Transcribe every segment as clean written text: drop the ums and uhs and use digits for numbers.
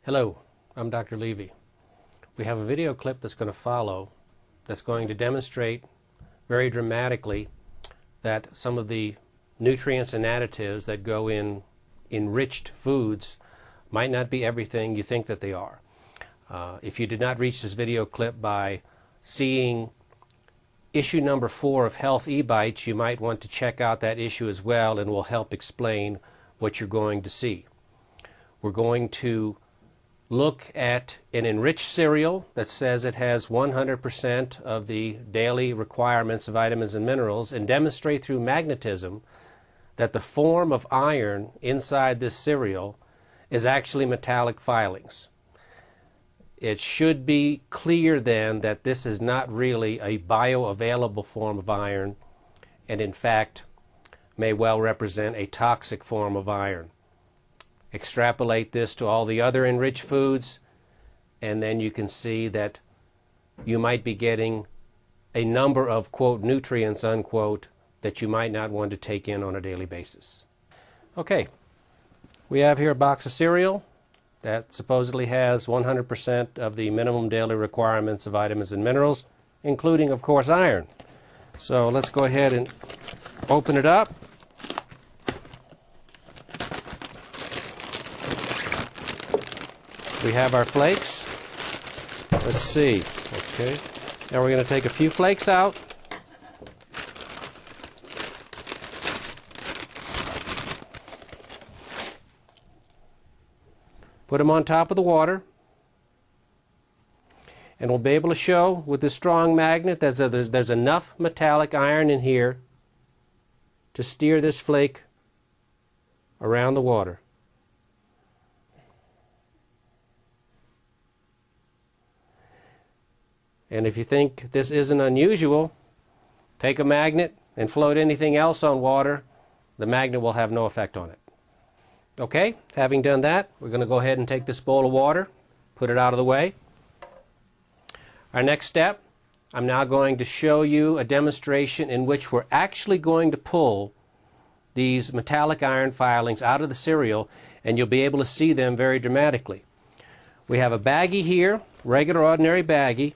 Hello, I'm Dr. Levy. We have a video clip that's going to follow that's going to demonstrate very dramatically that some of the nutrients and additives that go in enriched foods might not be everything you think that they are. If you did not reach this video clip by seeing issue number 4 of Health eBites, you might want to check out that issue as well, and will help explain what you're going to see. We're going to look at an enriched cereal that says it has 100% of the daily requirements of vitamins and minerals, and demonstrate through magnetism that the form of iron inside this cereal is actually metallic filings. It should be clear then that this is not really a bioavailable form of iron, and in fact may well represent a toxic form of iron. Extrapolate this to all the other enriched foods, and then you can see that you might be getting a number of, quote, nutrients, unquote, that you might not want to take in on a daily basis. Okay, we have here a box of cereal that supposedly has 100% of the minimum daily requirements of vitamins and minerals, including, of course, iron. So let's go ahead and open it up. We have our flakes. Let's see. Okay. Now we're going to take a few flakes out. Put them on top of the water. And we'll be able to show with this strong magnet that there's enough metallic iron in here to steer this flake around the water. And if you think this isn't unusual, take a magnet and float anything else on water. The magnet will have no effect on it. Okay, having done that, we're going to go ahead and take this bowl of water, put it out of the way. Our next step, I'm now going to show you a demonstration in which we're actually going to pull these metallic iron filings out of the cereal, and you'll be able to see them very dramatically. We have a baggie here, regular ordinary baggie,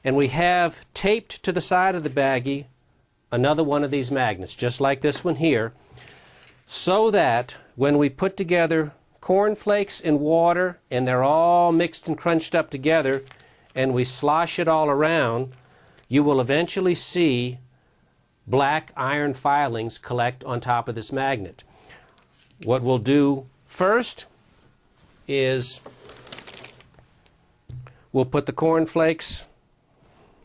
and we have taped to the side of the baggie another one of these magnets, just like this one here, so that when we put together corn flakes and water, and they're all mixed and crunched up together, and we slosh it all around, you will eventually see black iron filings collect on top of this magnet. What we'll do first is we'll put the corn flakes,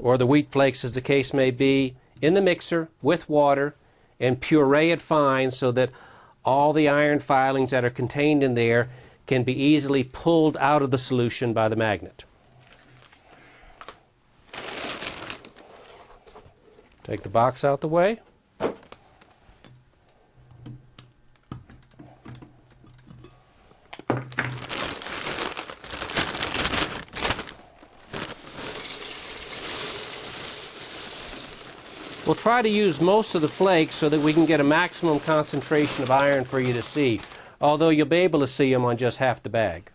or the wheat flakes as the case may be, in the mixer with water and puree it fine so that all the iron filings that are contained in there can be easily pulled out of the solution by the magnet. Take the box out the way. We'll try to use most of the flakes so that we can get a maximum concentration of iron for you to see, although you'll be able to see them on just half the bag.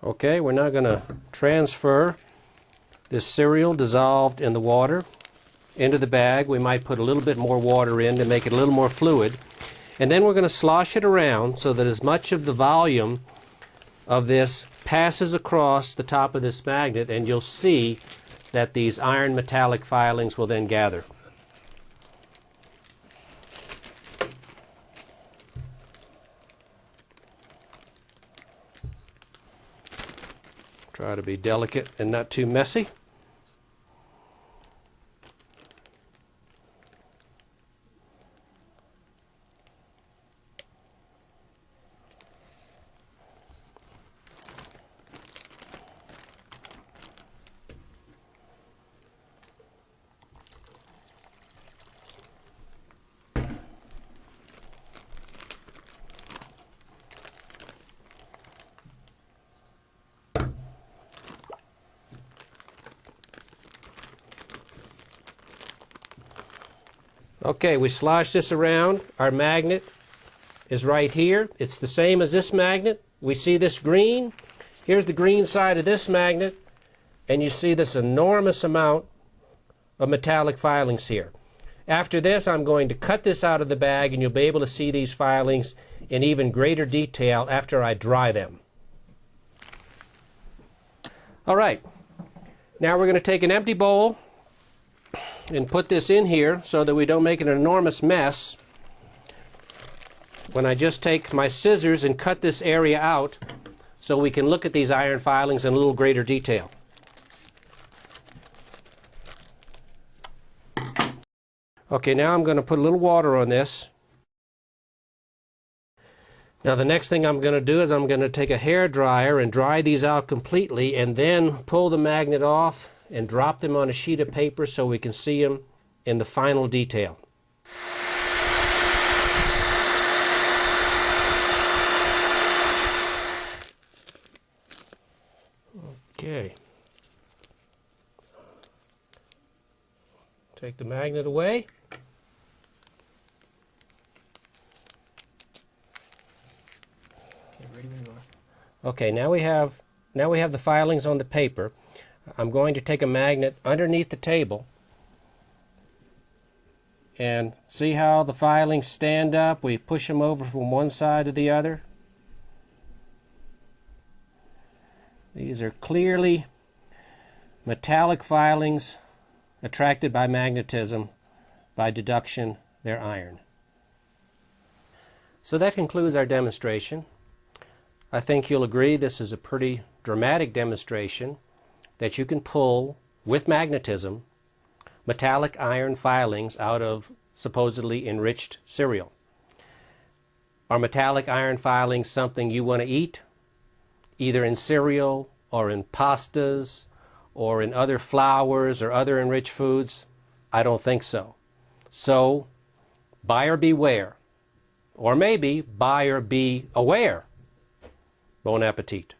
Okay, we're now going to transfer this cereal dissolved in the water into the bag. We might put a little bit more water in to make it a little more fluid. And then we're going to slosh it around so that as much of the volume of this passes across the top of this magnet, and you'll see that these iron metallic filings will then gather. Try to be delicate and not too messy. Okay, we slosh this around. Our magnet is right here. It's the same as this magnet. We see this green. Here's the green side of this magnet, and you see this enormous amount of metallic filings here. After this, I'm going to cut this out of the bag, and you'll be able to see these filings in even greater detail after I dry them. All right, now we're going to take an empty bowl and put this in here so that we don't make an enormous mess when I just take my scissors and cut this area out so we can look at these iron filings in a little greater detail. Okay, now I'm going to put a little water on this. Now the next thing I'm going to do is I'm going to take a hair dryer and dry these out completely, and then pull the magnet off and drop them on a sheet of paper so we can see them in the final detail. Okay. Take the magnet away. Okay, now we have the filings on the paper. I'm going to take a magnet underneath the table and see how the filings stand up. We push them over from one side to the other. These are clearly metallic filings attracted by magnetism. By deduction, they're iron. So that concludes our demonstration. I think you'll agree this is a pretty dramatic demonstration that you can pull, with magnetism, metallic iron filings out of supposedly enriched cereal. Are metallic iron filings something you want to eat, either in cereal or in pastas or in other flours or other enriched foods? I don't think so. So, buyer beware. Or maybe buyer be aware. Bon appetit.